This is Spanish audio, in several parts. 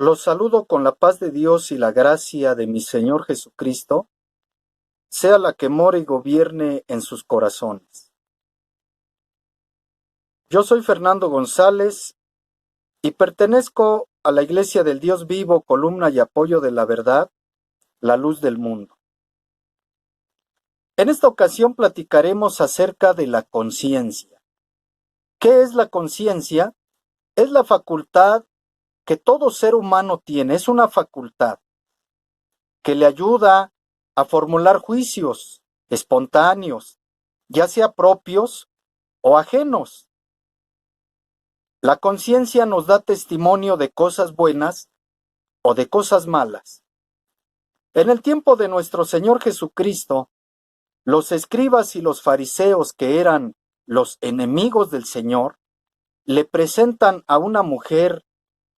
Los saludo con la paz de Dios y la gracia de mi Señor Jesucristo, sea la que more y gobierne en sus corazones. Yo soy Fernando González y pertenezco a la Iglesia del Dios Vivo, columna y apoyo de la verdad, la luz del mundo. En esta ocasión platicaremos acerca de la conciencia. ¿Qué es la conciencia? Es la facultad que todo ser humano tiene, es una facultad que le ayuda a formular juicios espontáneos, ya sea propios o ajenos. La conciencia nos da testimonio de cosas buenas o de cosas malas. En el tiempo de nuestro Señor Jesucristo, los escribas y los fariseos, que eran los enemigos del Señor, le presentan a una mujer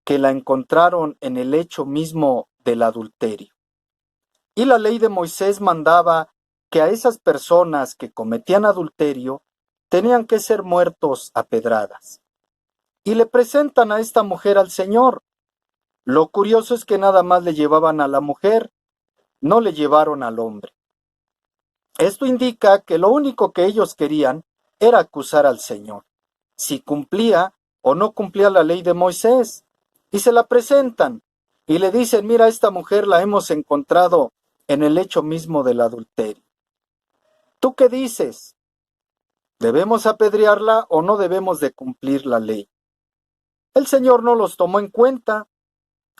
que la encontraron en el hecho mismo del adulterio. Y la ley de Moisés mandaba que a esas personas que cometían adulterio tenían que ser muertos a pedradas. Y le presentan a esta mujer al Señor. Lo curioso es que nada más le llevaban a la mujer, no le llevaron al hombre. Esto indica que lo único que ellos querían era acusar al Señor, si cumplía o no cumplía la ley de Moisés. Y se la presentan y le dicen: mira, esta mujer la hemos encontrado en el hecho mismo del adulterio. ¿Tú qué dices? ¿Debemos apedrearla o no debemos de cumplir la ley? El Señor no los tomó en cuenta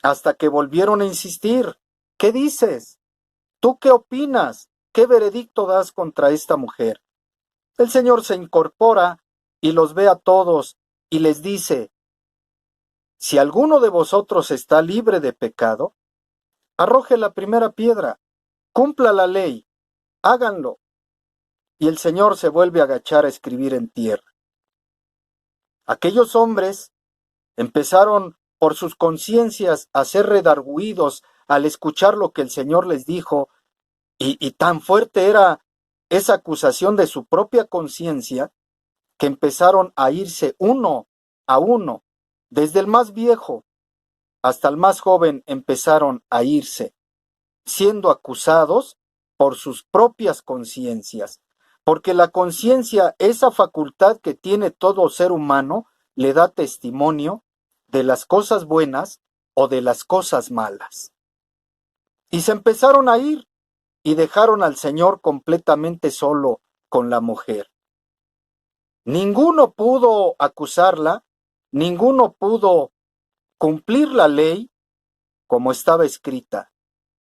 hasta que volvieron a insistir. ¿Qué dices? ¿Tú qué opinas? ¿Qué veredicto das contra esta mujer? El Señor se incorpora y los ve a todos y les dice: si alguno de vosotros está libre de pecado, arroje la primera piedra, cumpla la ley, háganlo. Y el Señor se vuelve a agachar a escribir en tierra. Aquellos hombres empezaron por sus conciencias a ser redargüidos al escuchar lo que el Señor les dijo, y tan fuerte era esa acusación de su propia conciencia que empezaron a irse uno a uno, desde el más viejo hasta el más joven empezaron a irse, siendo acusados por sus propias conciencias, porque la conciencia, esa facultad que tiene todo ser humano, le da testimonio de las cosas buenas o de las cosas malas. Y se empezaron a ir y dejaron al Señor completamente solo con la mujer. Ninguno pudo acusarla, ninguno pudo cumplir la ley como estaba escrita,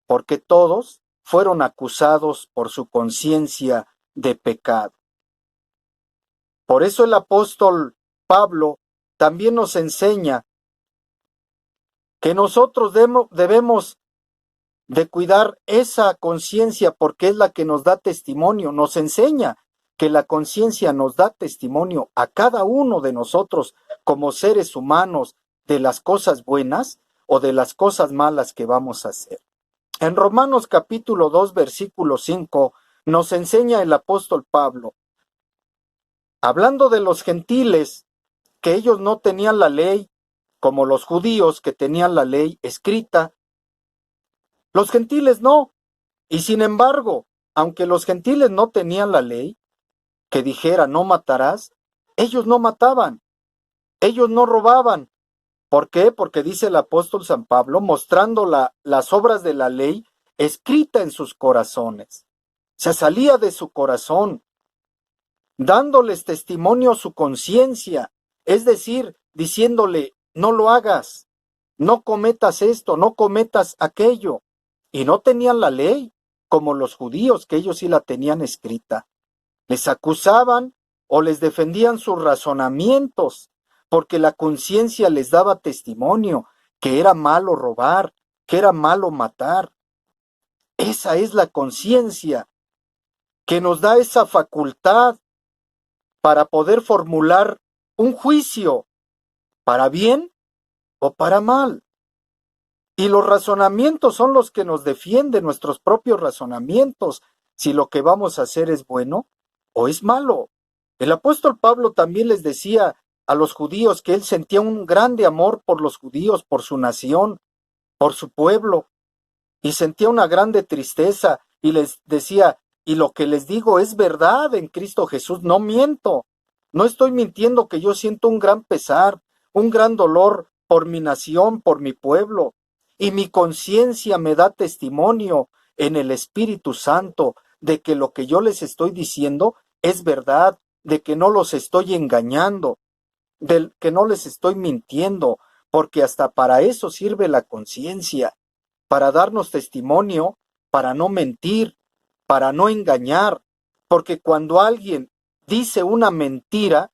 porque todos fueron acusados por su conciencia de pecado. Por eso el apóstol Pablo también nos enseña que nosotros debemos de cuidar esa conciencia, porque es la que nos da testimonio, nos enseña que la conciencia nos da testimonio a cada uno de nosotros como seres humanos de las cosas buenas o de las cosas malas que vamos a hacer. En Romanos capítulo 2, versículo 5, nos enseña el apóstol Pablo, hablando de los gentiles, que ellos no tenían la ley, como los judíos que tenían la ley escrita. Los gentiles no. Y sin embargo, aunque los gentiles no tenían la ley, que dijera no matarás, ellos no mataban, ellos no robaban. ¿Por qué? Porque dice el apóstol San Pablo, mostrando las obras de la ley escrita en sus corazones. Se salía de su corazón, dándoles testimonio a su conciencia, es decir, diciéndole: no lo hagas, no cometas esto, no cometas aquello. Y no tenían la ley, como los judíos, que ellos sí la tenían escrita. Les acusaban o les defendían sus razonamientos, porque la conciencia les daba testimonio que era malo robar, que era malo matar. Esa es la conciencia que nos da esa facultad para poder formular un juicio, para bien o para mal. Y los razonamientos son los que nos defienden, nuestros propios razonamientos, si lo que vamos a hacer es bueno o es malo. El apóstol Pablo también les decía a los judíos que él sentía un grande amor por los judíos, por su nación, por su pueblo, y sentía una grande tristeza, y les decía, y lo que les digo es verdad en Cristo Jesús, no miento, no estoy mintiendo, que yo siento un gran pesar, un gran dolor por mi nación, por mi pueblo, y mi conciencia me da testimonio en el Espíritu Santo de que lo que yo les estoy diciendo es verdad, de que no los estoy engañando, de que no les estoy mintiendo, porque hasta para eso sirve la conciencia, para darnos testimonio, para no mentir, para no engañar, porque cuando alguien dice una mentira,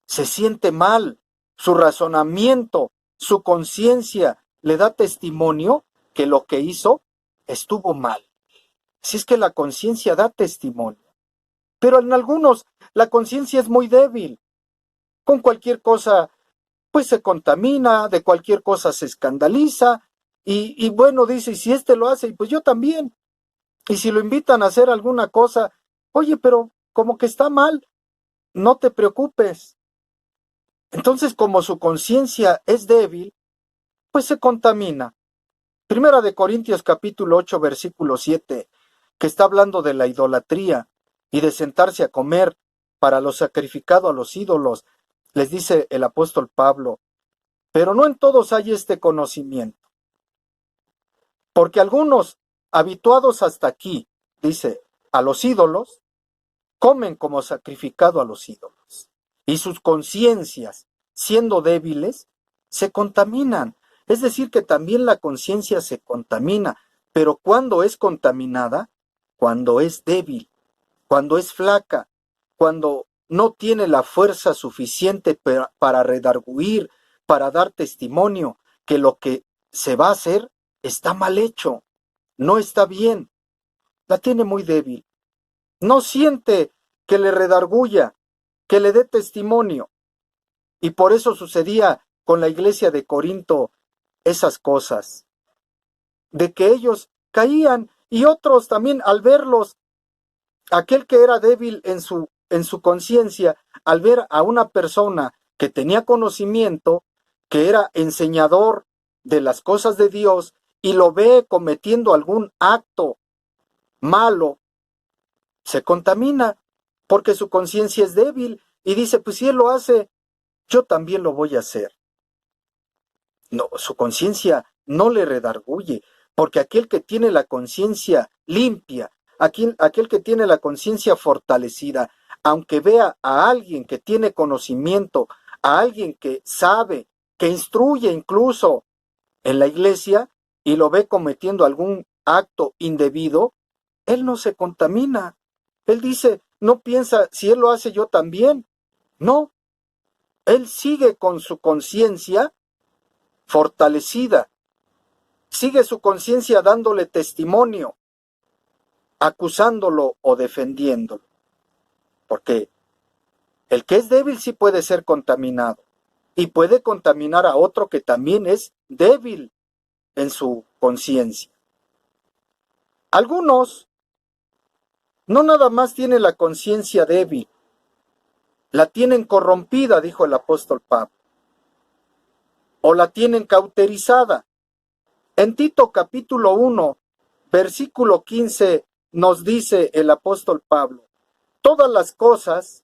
se siente mal, su razonamiento, su conciencia le da testimonio que lo que hizo estuvo mal. Si es que la conciencia da testimonio. Pero en algunos la conciencia es muy débil. Con cualquier cosa, pues se contamina, de cualquier cosa se escandaliza, y bueno, dice, y si este lo hace, pues yo también. Y si lo invitan a hacer alguna cosa, oye, pero como que está mal, no te preocupes. Entonces, como su conciencia es débil, pues se contamina. Primera de Corintios capítulo 8, versículo 7, que está hablando de la idolatría y de sentarse a comer para lo sacrificado a los ídolos, les dice el apóstol Pablo, pero no en todos hay este conocimiento, porque algunos, habituados hasta aquí, dice, a los ídolos, comen como sacrificado a los ídolos, y sus conciencias, siendo débiles, se contaminan. Es decir, que también la conciencia se contamina, pero cuando es contaminada, cuando es débil, cuando es flaca, cuando no tiene la fuerza suficiente para redarguir, para dar testimonio que lo que se va a hacer está mal hecho, no está bien, la tiene muy débil. No siente que le redarguya, que le dé testimonio. Y por eso sucedía con la iglesia de Corinto esas cosas, de que ellos caían y otros también al verlos, aquel que era débil en su conciencia, al ver a una persona que tenía conocimiento, que era enseñador de las cosas de Dios, y lo ve cometiendo algún acto malo, se contamina porque su conciencia es débil y dice, pues si él lo hace, yo también lo voy a hacer. No, su conciencia no le redarguye, porque aquel que tiene la conciencia limpia, aquel que tiene la conciencia fortalecida, aunque vea a alguien que tiene conocimiento, a alguien que sabe, que instruye incluso en la iglesia y lo ve cometiendo algún acto indebido, él no se contamina. Él dice, no piensa, si él lo hace yo también. No, él sigue con su conciencia fortalecida, sigue su conciencia dándole testimonio, acusándolo o defendiéndolo. Porque el que es débil sí puede ser contaminado y puede contaminar a otro que también es débil en su conciencia. Algunos no nada más tienen la conciencia débil, la tienen corrompida, dijo el apóstol Pablo, o la tienen cauterizada. En Tito capítulo 1, versículo 15, nos dice el apóstol Pablo, todas las cosas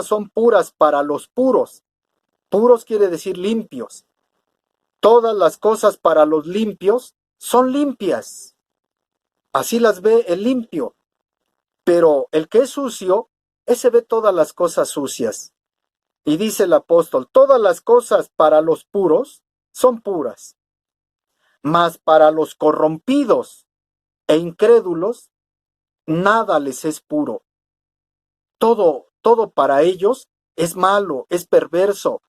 son puras para los puros. Puros quiere decir limpios. Todas las cosas para los limpios son limpias. Así las ve el limpio. Pero el que es sucio, ese ve todas las cosas sucias. Y dice el apóstol, todas las cosas para los puros son puras. Mas para los corrompidos e incrédulos, nada les es puro. Todo para ellos es malo, es perverso.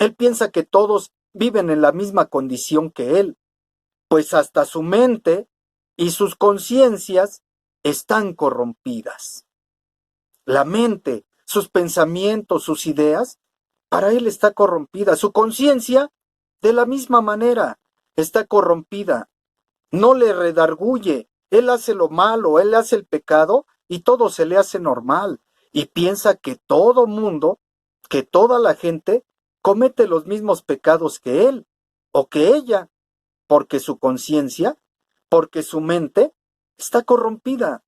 Él piensa que todos viven en la misma condición que él, pues hasta su mente y sus conciencias están corrompidas. La mente, sus pensamientos, sus ideas, para él está corrompida. Su conciencia, de la misma manera, está corrompida. No le redarguye. Él hace lo malo, él hace el pecado y todo se le hace normal. Y piensa que todo mundo, que toda la gente comete los mismos pecados que él o que ella. porque su conciencia, porque su mente está corrompida.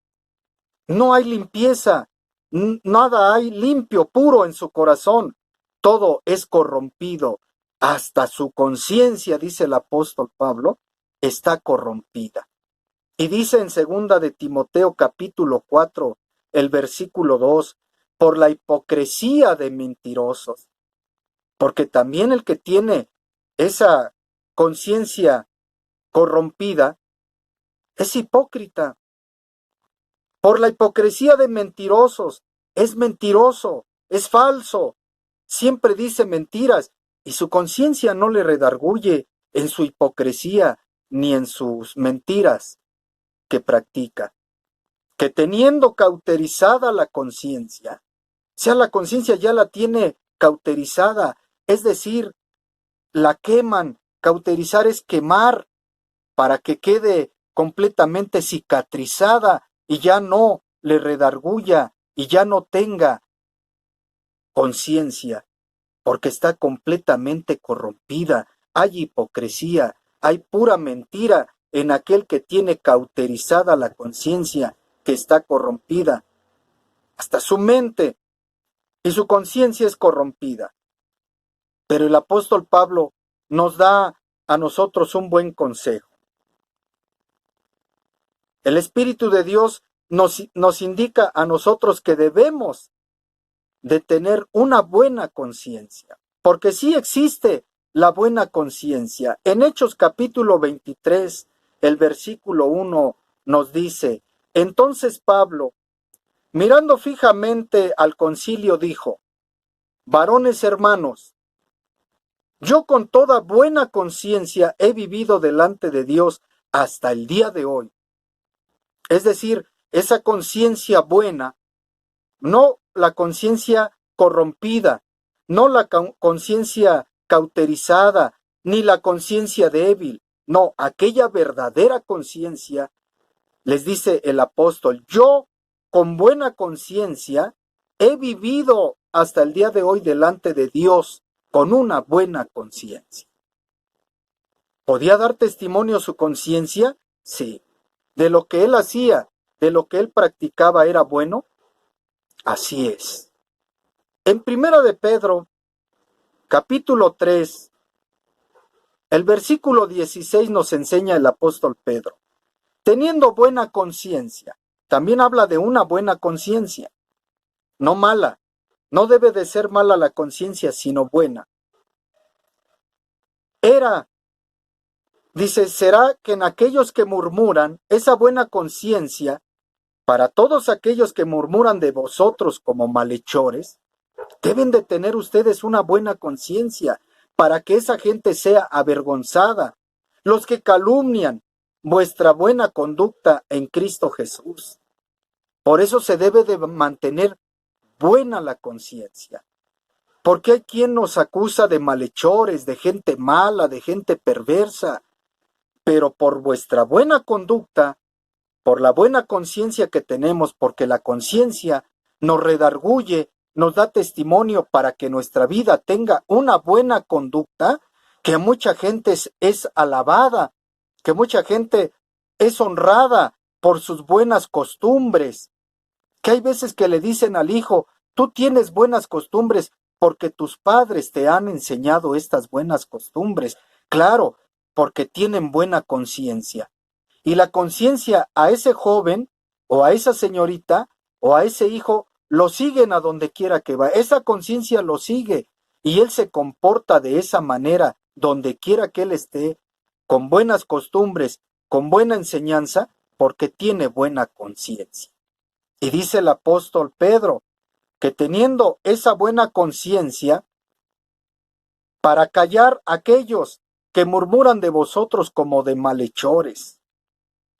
No hay limpieza, nada hay limpio, puro en su corazón. Todo es corrompido. Hasta su conciencia, dice el apóstol Pablo, está corrompida. Y dice en segunda de Timoteo capítulo 4, el versículo 2, por la hipocresía de mentirosos. Porque también el que tiene esa conciencia corrompida es hipócrita. Por la hipocresía de mentirosos, es mentiroso, es falso, siempre dice mentiras y su conciencia no le redarguye en su hipocresía ni en sus mentiras que practica. Que teniendo cauterizada la conciencia, o sea, la conciencia ya la tiene cauterizada, es decir, la queman. Cauterizar es quemar para que quede completamente cicatrizada y ya no le redarguya y ya no tenga conciencia, porque está completamente corrompida. Hay hipocresía, hay pura mentira en aquel que tiene cauterizada la conciencia, que está corrompida. Hasta su mente y su conciencia es corrompida. Pero el apóstol Pablo nos da a nosotros un buen consejo. El Espíritu de Dios nos indica a nosotros que debemos de tener una buena conciencia, porque sí existe la buena conciencia. En Hechos capítulo 23, el versículo 1 nos dice, entonces Pablo, mirando fijamente al concilio, dijo, varones hermanos, yo con toda buena conciencia he vivido delante de Dios hasta el día de hoy. Es decir, esa conciencia buena, no la conciencia corrompida, no la conciencia cauterizada, ni la conciencia débil, no, aquella verdadera conciencia, les dice el apóstol, yo con buena conciencia he vivido hasta el día de hoy delante de Dios con una buena conciencia. ¿Podía dar testimonio su conciencia? Sí. ¿De lo que él hacía, de lo que él practicaba era bueno? Así es. En Primera de Pedro, capítulo 3, el versículo 16 nos enseña el apóstol Pedro. Teniendo buena conciencia, también habla de una buena conciencia, no mala. No debe de ser mala la conciencia, sino buena. Dice, será que en aquellos que murmuran, esa buena conciencia, para todos aquellos que murmuran de vosotros como malhechores, deben de tener ustedes una buena conciencia para que esa gente sea avergonzada. Los que calumnian vuestra buena conducta en Cristo Jesús. Por eso se debe de mantener buena la conciencia. Porque hay quien nos acusa de malhechores, de gente mala, de gente perversa. Pero por vuestra buena conducta, por la buena conciencia que tenemos, porque la conciencia nos redarguye, nos da testimonio para que nuestra vida tenga una buena conducta, que mucha gente es alabada, que mucha gente es honrada por sus buenas costumbres, que hay veces que le dicen al hijo, tú tienes buenas costumbres porque tus padres te han enseñado estas buenas costumbres. Claro, porque tienen buena conciencia. Y la conciencia a ese joven o a esa señorita o a ese hijo lo siguen a donde quiera que va. Esa conciencia lo sigue y él se comporta de esa manera donde quiera que él esté, con buenas costumbres, con buena enseñanza, porque tiene buena conciencia. Y dice el apóstol Pedro que teniendo esa buena conciencia, para callar a aquellos que murmuran de vosotros como de malhechores,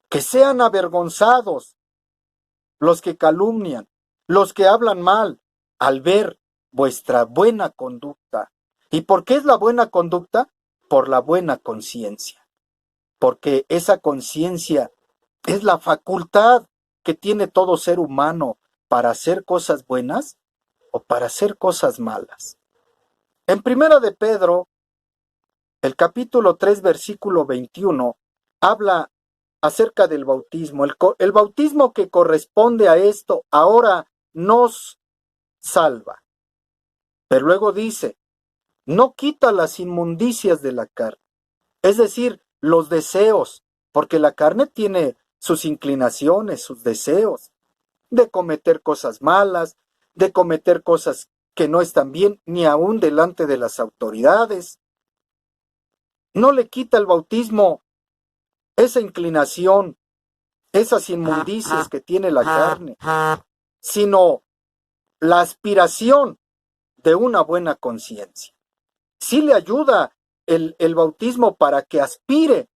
que sean avergonzados los que calumnian, los que hablan mal, al ver vuestra buena conducta. ¿Y por qué es la buena conducta? Por la buena conciencia. Porque esa conciencia es la facultad que tiene todo ser humano para hacer cosas buenas o para hacer cosas malas. En Primera de Pedro, El capítulo 3, versículo 21, habla acerca del bautismo. El bautismo que corresponde a esto ahora nos salva. Pero luego dice, no quita las inmundicias de la carne, es decir, los deseos, porque la carne tiene sus inclinaciones, sus deseos, de cometer cosas malas, de cometer cosas que no están bien, ni aún delante de las autoridades. No le quita el bautismo esa inclinación, esas inmundicias que tiene la carne, sino la aspiración de una buena conciencia. Sí le ayuda el bautismo para que aspire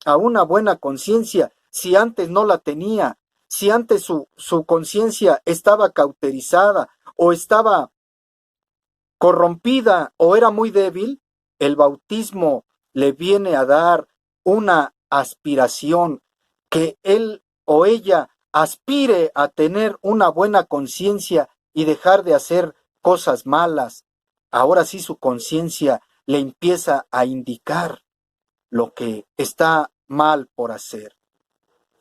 a una buena conciencia si antes no la tenía, si antes su conciencia estaba cauterizada o estaba corrompida o era muy débil, el bautismo le viene a dar una aspiración, que él o ella aspire a tener una buena conciencia y dejar de hacer cosas malas. Ahora sí su conciencia le empieza a indicar lo que está mal por hacer.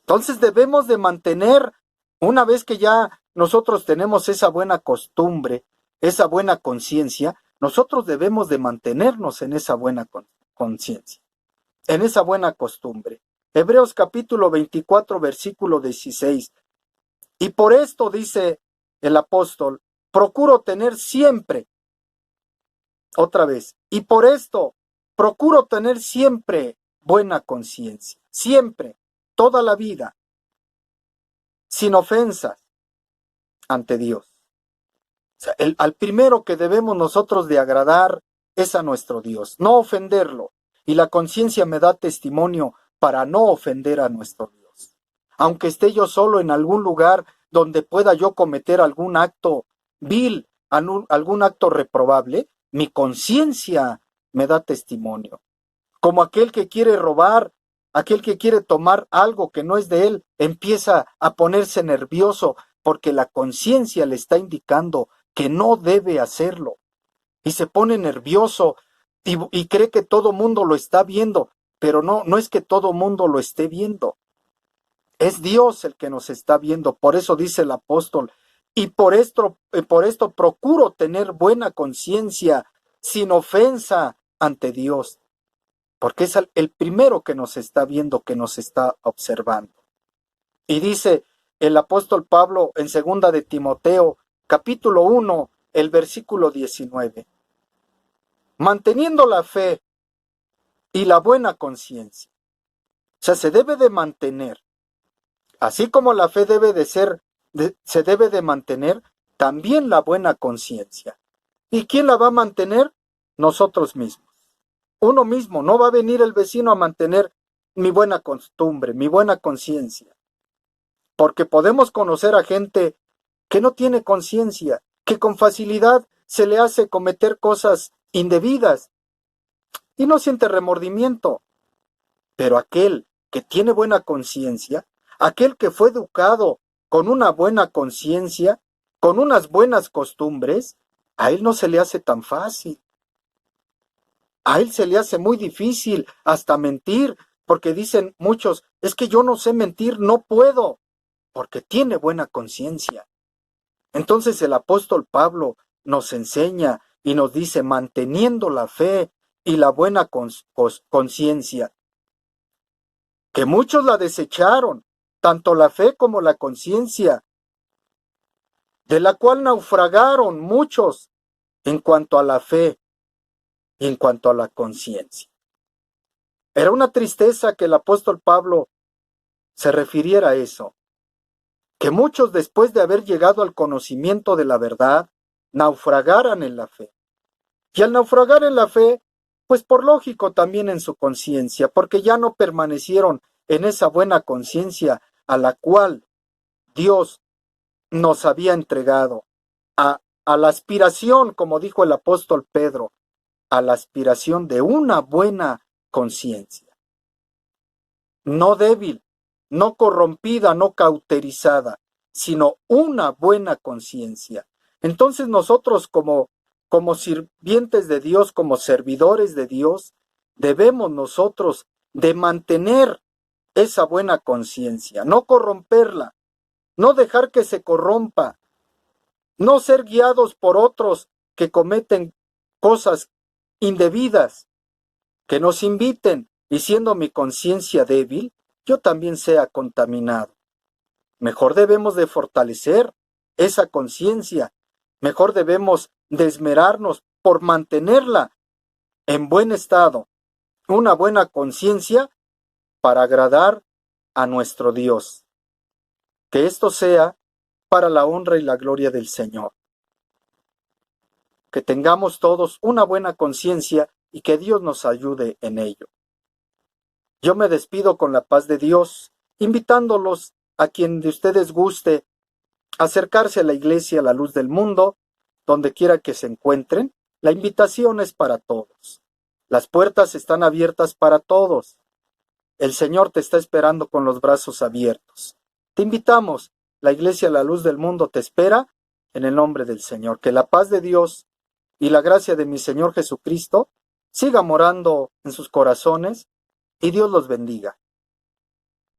Entonces debemos de mantener, una vez que ya nosotros tenemos esa buena costumbre, esa buena conciencia, nosotros debemos de mantenernos en esa buena conciencia, en esa buena costumbre. Hebreos capítulo 24, versículo 16. Y por esto, dice el apóstol, procuro tener siempre, otra vez, y por esto, procuro tener siempre buena conciencia, siempre, toda la vida, sin ofensas ante Dios. O sea, al primero que debemos nosotros de agradar es a nuestro Dios, no ofenderlo. Y la conciencia me da testimonio para no ofender a nuestro Dios. Aunque esté yo solo en algún lugar donde pueda yo cometer algún acto vil, algún acto reprobable, mi conciencia me da testimonio. Como aquel que quiere robar, aquel que quiere tomar algo que no es de él, empieza a ponerse nervioso porque la conciencia le está indicando que no debe hacerlo. Y se pone nervioso y cree que todo mundo lo está viendo, pero no es que todo mundo lo esté viendo. Es Dios el que nos está viendo. Por eso dice el apóstol, y por esto procuro tener buena conciencia, sin ofensa ante Dios. Porque es el primero que nos está viendo, que nos está observando. Y dice el apóstol Pablo en 2 de Timoteo, capítulo 1, el versículo 19. Manteniendo la fe y la buena conciencia. O sea, se debe de mantener. Así como la fe debe de ser, se debe de mantener, también la buena conciencia. ¿Y quién la va a mantener? Nosotros mismos. Uno mismo, no va a venir el vecino a mantener mi buena costumbre, mi buena conciencia. Porque podemos conocer a gente que no tiene conciencia, que con facilidad se le hace cometer cosas indebidas y no siente remordimiento. Pero aquel que tiene buena conciencia, aquel que fue educado con una buena conciencia, con unas buenas costumbres, a él no se le hace tan fácil. A él se le hace muy difícil hasta mentir, porque dicen muchos, es que yo no sé mentir, no puedo, porque tiene buena conciencia. Entonces el apóstol Pablo nos enseña y nos dice, manteniendo la fe y la buena conciencia, que muchos la desecharon, tanto la fe como la conciencia, de la cual naufragaron muchos en cuanto a la fe y en cuanto a la conciencia. Era una tristeza que el apóstol Pablo se refiriera a eso, que muchos después de haber llegado al conocimiento de la verdad, naufragaran en la fe. Y al naufragar en la fe, pues por lógico también en su conciencia, porque ya no permanecieron en esa buena conciencia a la cual Dios nos había entregado, a la aspiración, como dijo el apóstol Pedro, a la aspiración de una buena conciencia. No débil, no corrompida, no cauterizada, sino una buena conciencia. Entonces nosotros como sirvientes de Dios, como servidores de Dios, debemos nosotros de mantener esa buena conciencia, no corromperla, no dejar que se corrompa, no ser guiados por otros que cometen cosas indebidas, que nos inviten, y siendo mi conciencia débil, yo también sea contaminado. Mejor debemos de fortalecer esa conciencia, mejor debemos de esmerarnos por mantenerla en buen estado, una buena conciencia para agradar a nuestro Dios. Que esto sea para la honra y la gloria del Señor. Que tengamos todos una buena conciencia y que Dios nos ayude en ello. Yo me despido con la paz de Dios, invitándolos a quien de ustedes guste acercarse a la iglesia a la luz del mundo, donde quiera que se encuentren. La invitación es para todos. Las puertas están abiertas para todos. El Señor te está esperando con los brazos abiertos. Te invitamos. La iglesia a la luz del mundo te espera en el nombre del Señor. Que la paz de Dios y la gracia de mi Señor Jesucristo siga morando en sus corazones y Dios los bendiga.